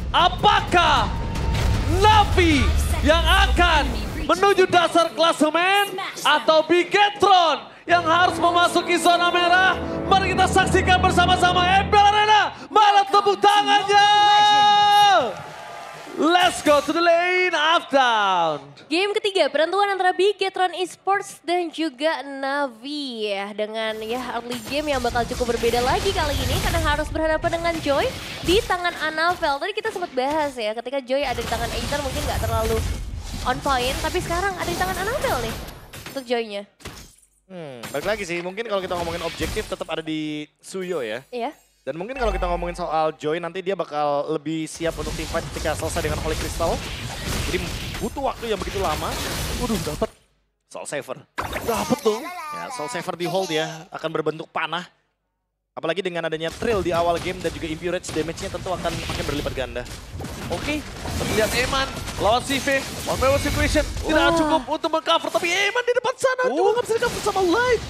Apakah Navi yang akan menuju dasar klasemen atau Bigetron yang harus memasuki zona merah? Mari kita saksikan bersama-sama MPL Arena. Mana tepuk tangannya? Let's go to the lane up down. Game ketiga penentuan antara Bigetron Esports dan juga Navi ya, dengan early game yang bakal cukup berbeda lagi kali ini karena harus berhadapan dengan Joy di tangan Anavel. Tadi kita sempat bahas ya, ketika Joy ada di tangan Aether mungkin nggak terlalu on point, tapi sekarang ada di tangan Anavel nih untuk Joy-nya. Balik lagi sih, mungkin kalau kita ngomongin objektif tetap ada di Suyo ya. Iya. Dan mungkin kalau kita ngomongin soal Joy, nanti dia bakal lebih siap untuk teamfight ketika selesai dengan Holy Crystal. Jadi butuh waktu yang begitu lama. Waduh, dapat Soul Saver. dapat dong. Ya, Soul Saver di hold ya, akan berbentuk panah. Apalagi dengan adanya Trill di awal game dan juga Impurage, damage-nya tentu akan makin berlipat ganda. Oke, terlihat Eman lawan CV, one by one situation. Tidak cukup untuk mengcover, tapi Eman di depan sana juga nggak bisa di-cover sama Light.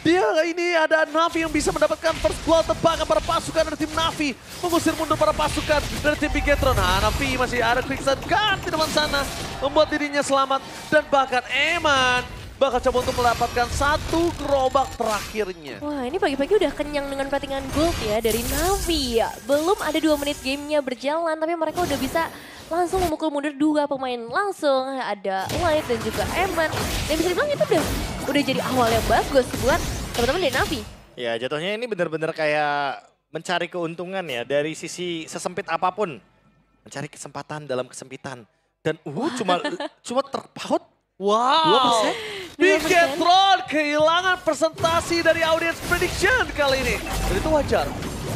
Dia ini ada Navi yang bisa mendapatkan first blood, tebakan para pasukan dari tim Navi. Mengusir mundur para pasukan dari tim Bigetron. Nah, Navi masih ada Quicksand Guard di depan sana. Membuat dirinya selamat. Dan bahkan Eman bakal coba untuk mendapatkan satu gerobak terakhirnya. Wah, ini pagi-pagi udah kenyang dengan platingan gold ya dari Navi. Belum ada 2 menit gamenya berjalan, tapi mereka udah bisa langsung memukul mundur 2 pemain langsung. Ada Light dan juga Eman. Dan bisa dibilang itu udah jadi awal yang bagus buat teman-teman dari Navi. Ya, jatuhnya ini benar-benar kayak mencari keuntungan ya dari sisi sesempit apapun. Mencari kesempatan dalam kesempitan. Dan cuma terpaut. Wow, 2%. Bigetron kehilangan presentasi dari audience prediction kali ini. Dan itu wajar,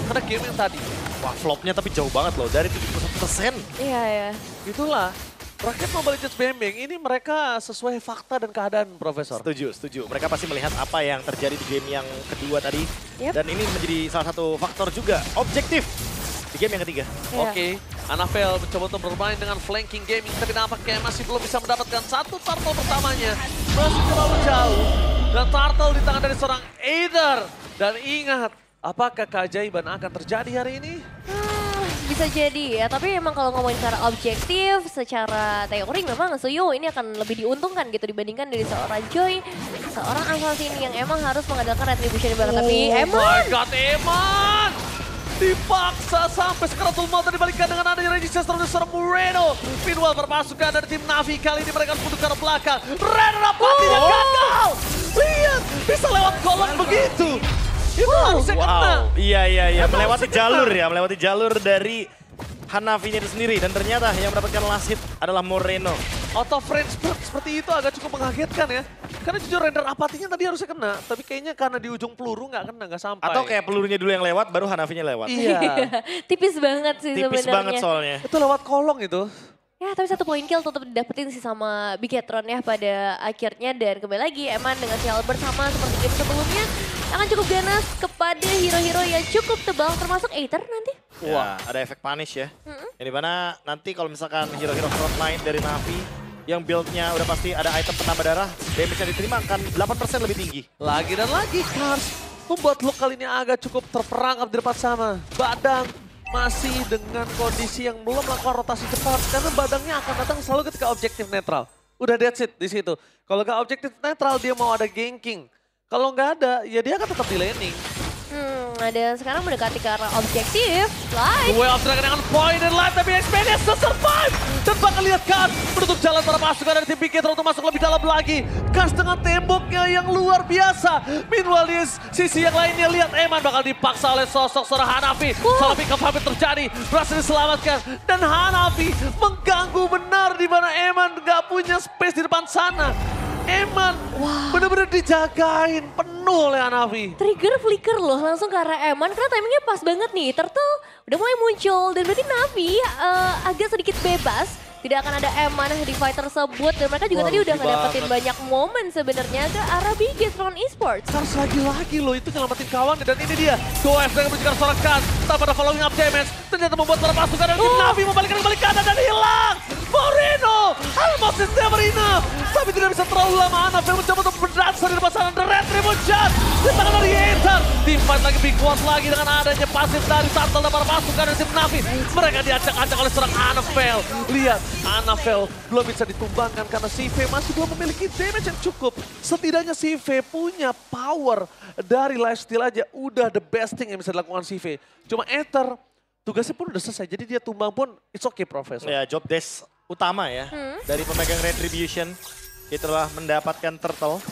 karena game yang tadi. Wah, flopnya tapi jauh banget loh, dari 71%. Iya ya. Itulah, rakyat Mobile Legends Bembeng ini mereka sesuai fakta dan keadaan, Profesor. Setuju. Mereka pasti melihat apa yang terjadi di game yang kedua tadi. Yep. Dan ini menjadi salah satu faktor juga objektif di game yang ketiga. Iya. Oke, Anavel mencoba untuk bermain dengan flanking gaming, tapi nampaknya masih belum bisa mendapatkan satu turtle pertamanya. Masih terlalu jauh. Dan turtle di tangan dari seorang Aether. Dan ingat, apakah keajaiban akan terjadi hari ini? Bisa jadi ya, tapi emang kalau ngomongin secara objektif, secara teori memang Suyo ini akan lebih diuntungkan gitu dibandingkan dari seorang Joy, seorang assassin yang emang harus mengandalkan retribution banget. Tapi Oh Eman! my god, Eman! Dipaksa sampai sekeratul mau dibalikan dengan adanya Register dari seorang Moreno. Meanwhile berpasukan dari tim Navi kali ini mereka mundur ke arah belakang. Ren Rapatinya gagal! Lihat, bisa lewat kolong begitu. Itu harusnya kena. Iya. Emang Melewati harusnya jalur kena. ya, melewati jalur dari Hanavi itu sendiri. Dan ternyata yang mendapatkan last hit adalah Moreno. Out of range seperti itu agak cukup mengagetkan ya. Karena jujur render apatinya tadi harusnya kena. Tapi kayaknya karena di ujung peluru nggak kena, nggak sampai. Atau kayak pelurunya dulu yang lewat, baru Hanavinya lewat. Iya. Tipis banget sih sebenarnya. Tipis banget soalnya. Itu lewat kolong itu. Ya tapi 1 poin kill tetap didapetin sih sama Bigetron ya pada akhirnya. Dan kembali lagi Eman dengan si Albert sama seperti game sebelumnya akan cukup ganas kepada hero-hero yang cukup tebal termasuk Aether nanti. Wah, ada efek punish ya. Yang dimana nanti kalau misalkan hero-hero frontline dari Navi yang build-nya udah pasti ada item penambah darah, damage yang diterima akan 8% lebih tinggi. Lagi dan lagi Kars membuat Luke kali ini agak cukup terperangkap di depan sana. Badang masih dengan kondisi yang belum melakukan rotasi cepat karena badangnya akan datang selalu ketika objektif netral. Udah that's it di situ. Kalau nggak objektif netral dia mau ada ganking. Kalau nggak ada ya dia akan tetap di laning. Dan sekarang mendekati ke arah objektif. Light. Way of Dragon dengan point dan light tapi Expedius still survive. Dan bakal lihat Kars menutup jalan para pasukan dari tim Bigetron untuk masuk lebih dalam lagi. Kars dengan temboknya yang luar biasa. Meanwhile di sisi yang lainnya lihat Eman bakal dipaksa oleh sosok seorang Hanavi. Salah pick up habis terjadi, berhasil diselamatkan. Dan Hanavi mengganggu benar di mana Eman nggak punya space di depan sana. Eman bener-bener dijagain penuh oleh Hanavi. Trigger flicker loh langsung ke arah Eman karena timingnya pas banget nih. Turtle udah mulai muncul dan berarti Navi agak sedikit bebas. Tidak akan ada Eman di fight tersebut dan mereka juga tadi udah ngedapetin banyak momen sebenarnya ke arah Bigetron Esports. Kars lagi-lagi loh itu nyelamatin kawan dan ini dia. Goef dengan menunjukkan seorang Kars tanpa ada following up damage. Ternyata membuat para pasukan dari tim Navi membalikkan kembali kanan dan hilang. Moreno almost is never enough. Tapi tidak bisa terlalu lama. Anavel mencoba untuk berdansa di depan sana. The Retribution di tangan dari Aether. Tim fight lagi big kuat lagi dengan adanya pasif dari Turtle dan para pasukan dari tim Na'Vi. Mereka diacak-acak oleh seorang Annabelle. Lihat, Annabelle belum bisa ditumbangkan karena CV masih belum memiliki damage yang cukup. Setidaknya CV punya power dari lifesteal aja. Udah the best thing yang bisa dilakukan CV. Cuma Aether, tugasnya pun udah selesai. Jadi dia tumbang pun, it's okay Profesor. Ya, job desk utama ya dari pemegang Retribution. Dia telah mendapatkan Turtle.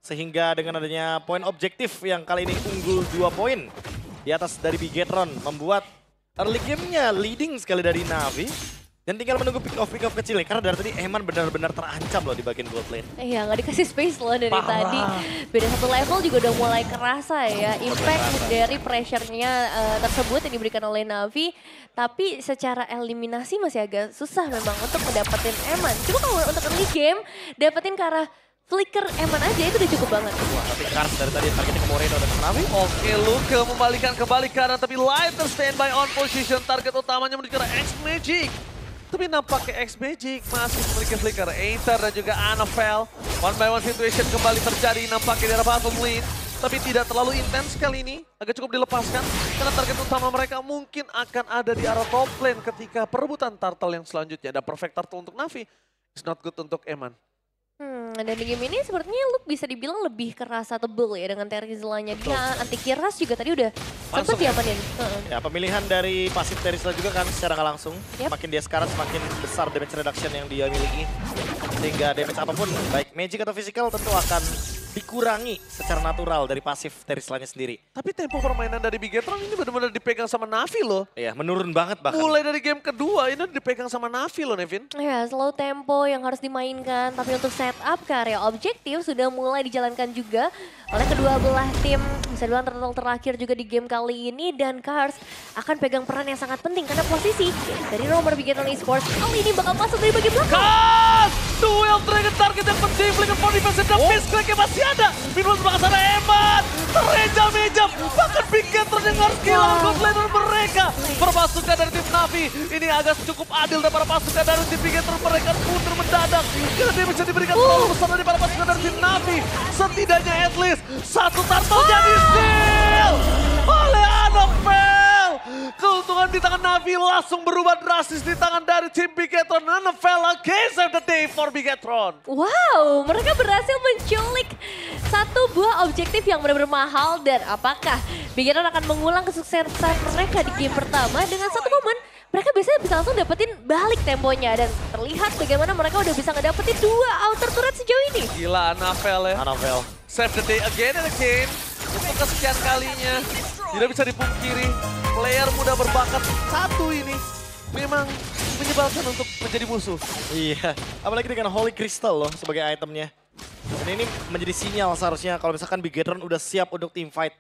Sehingga dengan adanya poin objektif yang kali ini unggul 2 poin di atas dari Bigetron. Membuat early game-nya leading sekali dari Na'Vi. Dan tinggal menunggu pick off kecil nih. Karena dari tadi Eman benar-benar terancam loh di bagian gold lane. Iya, nggak dikasih space loh dari tadi. Beda satu level juga udah mulai kerasa ya. Impact dari pressure-nya tersebut yang diberikan oleh Na'Vi. Tapi secara eliminasi masih agak susah memang untuk mendapatkan Eman. Cuma kalau untuk early game, dapetin ke arah flicker Eman aja itu udah cukup banget. Wah, tapi Kars dari tadi targetnya ke Moreno dan ke Na'Vi. Oke, Luke membalikan kembali kanan, tapi Lighter standby on position. Target utamanya menuju ke arah X-Magic. Tapi nampaknya X-Magic masih memiliki flicker. Aether dan juga Annabelle. One by one situation kembali terjadi nampaknya di arah bottom lane. Tapi tidak terlalu intens kali ini. Agak cukup dilepaskan. Karena target utama mereka mungkin akan ada di arah top lane ketika perebutan Turtle yang selanjutnya. Ada perfect Turtle untuk Na'Vi. It's not good untuk Eman. Dan di game ini sepertinya Luke bisa dibilang lebih kerasa tebel ya dengan Terizla-nya. Dia anti-Kiras juga tadi udah sempat diamanin. Ya, pemilihan dari pasif Terizla juga kan secara nggak langsung. Yep. Makin dia sekarang semakin besar damage reduction yang dia miliki. Sehingga damage apapun, baik magic atau physical tentu akan dikurangi secara natural dari pasif Terizla-nya sendiri. Tapi tempo permainan dari Bigetron ini benar-benar dipegang sama Na'Vi loh. Iya, menurun banget bahkan. Mulai dari game kedua ini dipegang sama Na'Vi loh, Nevin. Ya, slow tempo yang harus dimainkan. Tapi untuk setup ke area objektif sudah mulai dijalankan juga oleh kedua belah tim. Bisa dibilang Turtle terakhir juga di game kali ini. Dan Kars akan pegang peran yang sangat penting. Karena posisi dari nomor Bigetron Esports kali ini bakal masuk dari bagian belakang. Kars! Duel Dragon target yang penting. Flicker for defensive dan Fizz-Crack yang masih ada. Minus sebelah sana Eman. Terejam-ejam. Bahkan Bigetron yang harus kehilangan gold laner mereka. Perpasukan dari tim Na'Vi. Ini agak cukup adil dan para pasukan dari tim Bigetron mereka mundur mendadak. Karena dia bisa diberikan terlalu besar dari para pasukan dari tim Na'Vi. Setidaknya at least satu Turtle jadi steal oleh Annabelle. Keuntungan di tangan Na'Vi langsung berubah drastis di tangan dari tim Bigetron. Annabelle again save the day for Bigetron. Wow, mereka berhasil menculik satu buah objektif yang benar-benar mahal. Dan apakah Bigetron akan mengulang kesuksesan mereka di game pertama dengan satu momen mereka biasanya bisa langsung dapetin balik temponya. Dan terlihat bagaimana mereka udah bisa ngedapetin 2 outer turret sejauh ini. Gila Annabelle ya. Annabelle. Save the day again and again. Untuk kesekian kalinya. Tidak bisa dipungkiri. Player muda berbakat satu ini memang menyebalkan untuk menjadi musuh. Iya, apalagi dengan Holy Crystal loh sebagai itemnya. Dan ini menjadi sinyal seharusnya kalau misalkan Bigetron udah siap untuk team fight.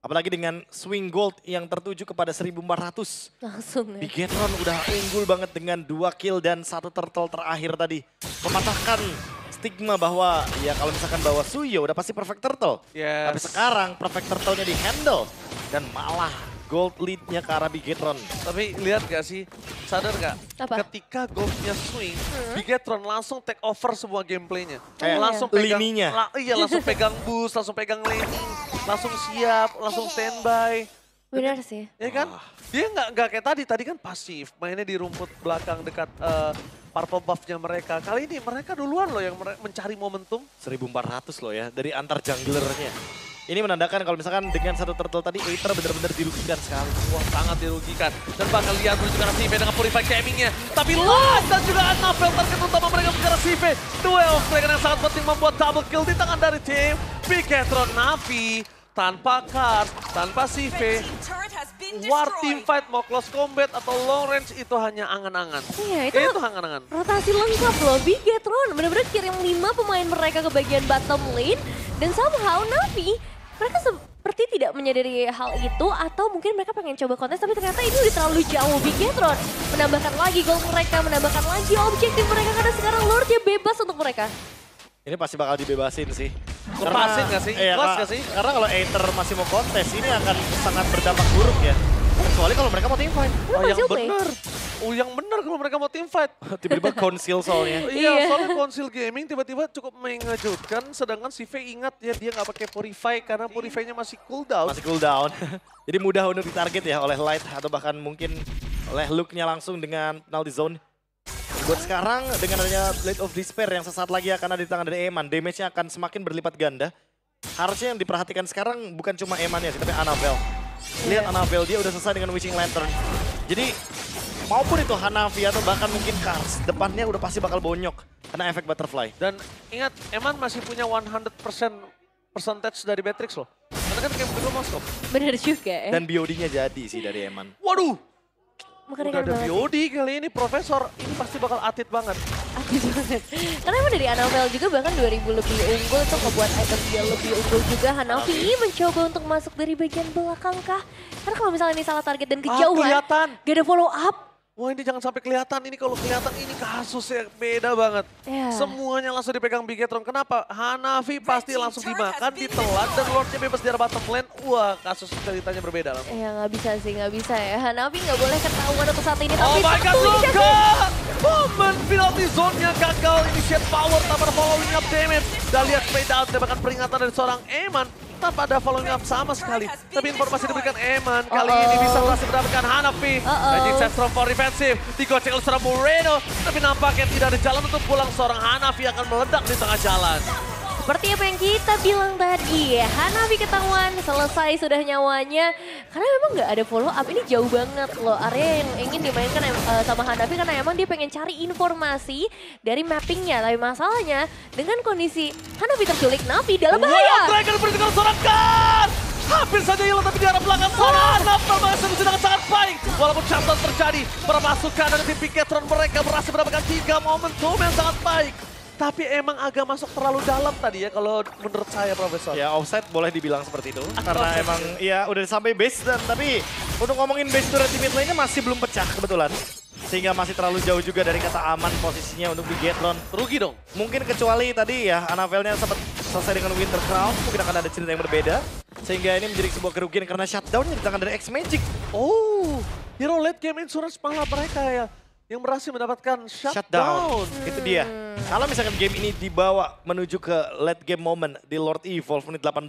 Apalagi dengan swing gold yang tertuju kepada 1400. Langsung ya. Bigetron udah unggul banget dengan 2 kill dan 1 turtle terakhir tadi. Mematahkan stigma bahwa ya kalau misalkan bawa Suyo udah pasti perfect turtle. Yes. Tapi sekarang perfect turtle-nya di handle. Dan malah gold lead-nya ke arah Bigetron. Tapi lihat gak sih, sadar gak? Apa? Ketika goldnya swing, Bigetron langsung take over semua gameplaynya. Kayak Langsung pegang lininya. Iya, langsung pegang boost, langsung pegang laning, langsung siap, langsung standby. Benar sih. Ya kan? Dia nggak kayak tadi kan pasif, mainnya di rumput belakang dekat purple buff-nya mereka. Kali ini mereka duluan loh yang mencari momentum. 1400 loh ya dari antar junglernya. Ini menandakan kalau misalkan dengan satu turtle tadi Aether benar-benar dirugikan sekali. Wah, sangat dirugikan. Dan bakal lihat menuju ke arah CV dengan Purify Gaming-nya. Tapi Last dan juga Annabelle target utama mereka menuju ke arah CV. Duel Dragon yang sangat penting membuat double kill di tangan dari tim Bigetron. Na'Vi tanpa Kars, tanpa CV. War team fight mau close combat atau long range itu hanya angan-angan. Iya, Itu angan-angan. rotasi lengkap loh, Bigetron bener-bener kirim 5 pemain mereka ke bagian bottom lane. Dan somehow Na'Vi, mereka seperti tidak menyadari hal itu atau mungkin mereka pengen coba kontes tapi ternyata ini udah terlalu jauh. Bigetron menambahkan lagi gol mereka, menambahkan lagi objektif mereka karena sekarang Lordnya bebas untuk mereka. Ini pasti bakal dibebasin sih. Lepasin nggak sih? Iya, Ikhlas nggak sih? Karena kalau Aether masih mau kontes, ini akan sangat berdampak buruk ya. Kecuali kalau mereka mau team fight. Mereka Oh, yang masih play. bener. yang benar kalau mereka mau team fight. Tiba-tiba konsil soalnya. Iya, soalnya Council Gaming tiba-tiba cukup mengejutkan, sedangkan si V ingat ya dia nggak pakai Purify karena Purify-nya masih cooldown. Masih cooldown. Jadi mudah untuk ditarget ya oleh Light atau bahkan mungkin oleh Luke-nya langsung dengan penalty zone. Buat sekarang dengan adanya Blade of Despair yang sesaat lagi akan ada di tangan dari Eman, damage-nya akan semakin berlipat ganda. Harusnya yang diperhatikan sekarang bukan cuma Eman ya, tapi Annabelle. Lihat Annabelle, dia udah selesai dengan Wishing Lantern. Jadi maupun itu Hanafi atau bahkan mungkin Kars, depannya udah pasti bakal bonyok karena efek butterfly. Dan ingat, Eman masih punya 100% percentage dari Matrix loh. Karena kan game kedua Moskov. Bener juga ya. Dan BOD-nya jadi sih dari Eman. Waduh! Mengerikan Udah ada banget. BOD kali ini, Profesor. Ini pasti bakal atit banget. Aktif banget. Karena emang dari Annabelle juga bahkan 2000 lebih unggul itu ngebuat item dia lebih unggul juga. Hanafi mencoba untuk masuk dari bagian belakang kah? Karena kalau misalnya ini salah target dan kejauhan, Kelihatan. gak ada follow up. Wah ini jangan sampai kelihatan, ini kalau kelihatan ini kasusnya beda banget. Ya. Semuanya langsung dipegang Bigetron. Kenapa? Hanafi pasti langsung dimakan, ditelan, dan Lordnya bebas di arah bottom lane. Wah kasus ceritanya berbeda langsung. Ya nggak bisa sih, nggak bisa ya. Hanafi nggak boleh ketahuan untuk saat ini. Oh Tapi my god, satu Luka! inisiatif. Momen penalty zone-nya gagal. Initiate power tanpa ada following up damage. Dan lihat fade out, mendapatkan peringatan dari seorang Eman. Tanpa ada following up sama sekali. Tapi informasi diberikan Eman. Kali ini bisa berhasil mendapatkan Hanafi. Magic Sestrom for defensive. Digocek oleh seorang Moreno. Tapi nampaknya tidak ada jalan untuk pulang. Seorang Hanafi akan meledak di tengah jalan. Seperti apa yang kita bilang tadi, Hanafi ketahuan, selesai sudah nyawanya. Karena memang nggak ada follow up, ini jauh banget loh area yang ingin dimainkan sama Hanafi. Karena emang dia pengen cari informasi dari mappingnya. Tapi masalahnya dengan kondisi Hanafi terculik, Navi dalam bahaya. Dragon berarti seorang Khan. Hampir saja hilang tapi di arah belakang seorang Naftal masih sedang sangat baik. Walaupun shutdown terjadi, berpasukan dari tim Bigetron mereka berhasil mendapatkan 3 momentum yang sangat baik. Tapi emang agak masuk terlalu dalam tadi ya kalau menurut saya Profesor. Ya offside boleh dibilang seperti itu. Karena emang ya udah sampai base dan tapi untuk ngomongin base turret di mid lane-nya masih belum pecah kebetulan. Sehingga masih terlalu jauh juga dari kata aman posisinya untuk Bigetron. Rugi dong. Mungkin kecuali tadi ya Annabelle-nya sempat selesai dengan Winter Crown, mungkin akan ada cerita yang berbeda. Sehingga ini menjadi sebuah kerugian karena shutdown-nya di tangan dari X-Magic. Oh, hero late game insurance malah mereka ya yang berhasil mendapatkan shutdown. Itu dia. Kalau misalkan game ini dibawa menuju ke late game moment di Lord Evolve menit 18,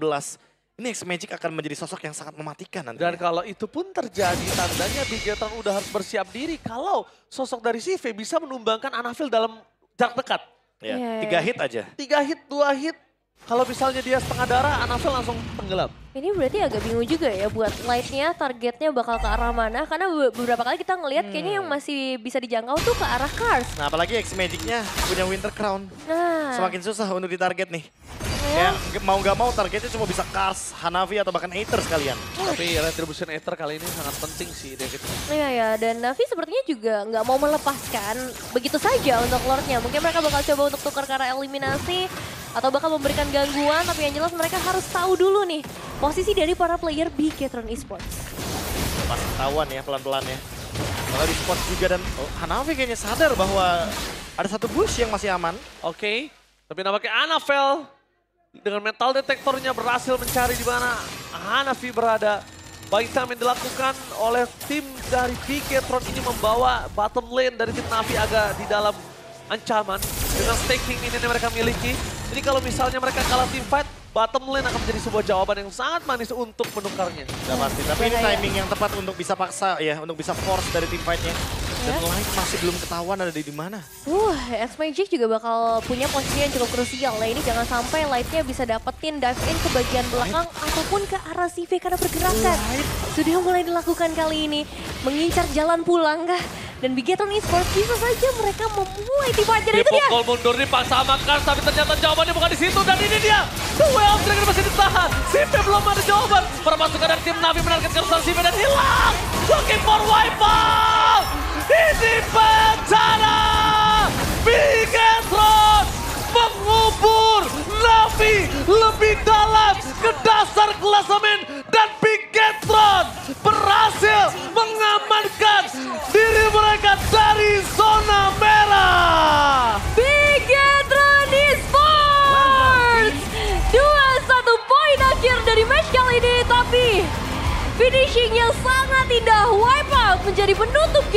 ini X-Magic akan menjadi sosok yang sangat mematikan nanti. Dan kalau itu pun terjadi, tandanya Bigetron udah harus bersiap diri kalau sosok dari CV bisa menumbangkan Annabelle dalam jarak dekat. Ya, Iya. 3 hit aja. 3 hit, 2 hit. Kalau misalnya dia setengah darah, Annabelle langsung tenggelam. Ini berarti agak bingung juga ya buat Light-nya, targetnya bakal ke arah mana. Karena beberapa kali kita ngelihat kayaknya yang masih bisa dijangkau tuh ke arah Kars. Nah apalagi X-Magic-nya punya Winter Crown. Nah, Semakin susah untuk ditarget nih. ya. Ya mau nggak mau targetnya cuma bisa Kars, Hanafi atau bahkan Aether sekalian. Tapi Retribution Aether kali ini sangat penting sih. Iya ya, dan Navi sepertinya juga nggak mau melepaskan begitu saja untuk Lordnya. Mungkin mereka bakal coba untuk tukar ke arah eliminasi atau bakal memberikan gangguan. Tapi yang jelas mereka harus tahu dulu nih posisi dari para player Bigetron Esports. Pasti ketahuan ya pelan-pelan ya. Kalau di spot juga dan Hanafi kayaknya sadar bahwa ada satu bush yang masih aman. Oke, tapi nampaknya Annabelle dengan metal detektornya berhasil mencari di mana Hanafi berada. Baik time yang dilakukan oleh tim dari Bigetron ini membawa bottom lane dari tim Navi agak di dalam ancaman dengan staking ini yang mereka miliki. Jadi kalau misalnya mereka kalah team fight, bottom lane akan menjadi sebuah jawaban yang sangat manis untuk menukarnya. Udah pasti, tapi ini Bahaya. timing yang tepat untuk bisa paksa ya, untuk bisa force dari tim fight-nya. Dan Light masih belum ketahuan ada di mana. X-Magic juga bakal punya posisi yang cukup krusial. Nah ini jangan sampai Light-nya bisa dapetin dive in ke bagian belakang ataupun ke arah CV karena pergerakan. Sudah mulai dilakukan kali ini. Mengincar jalan pulang kah? Dan Bigetron Esports bisa saja mereka memulai difajar itu dia. Dipukul mundur dipaksa makan, tapi ternyata jawabannya bukan di situ. Dan ini dia, The Way of Dragon masih ditahan. Sipe belum ada jawaban. Permasukan dari tim Navi menargetkan kerusuhan Sipe dan hilang. Looking for wipeout. Ini bencana. Bigetron mengubur Navi lebih dalam ke dasar klasemen. Dan Bigetron berhasil mengamankan diri mereka dari zona merah. Bigetron Esports 2-1 poin akhir dari match kali ini. Tapi finishing yang sangat indah. Wipeout menjadi penutup game.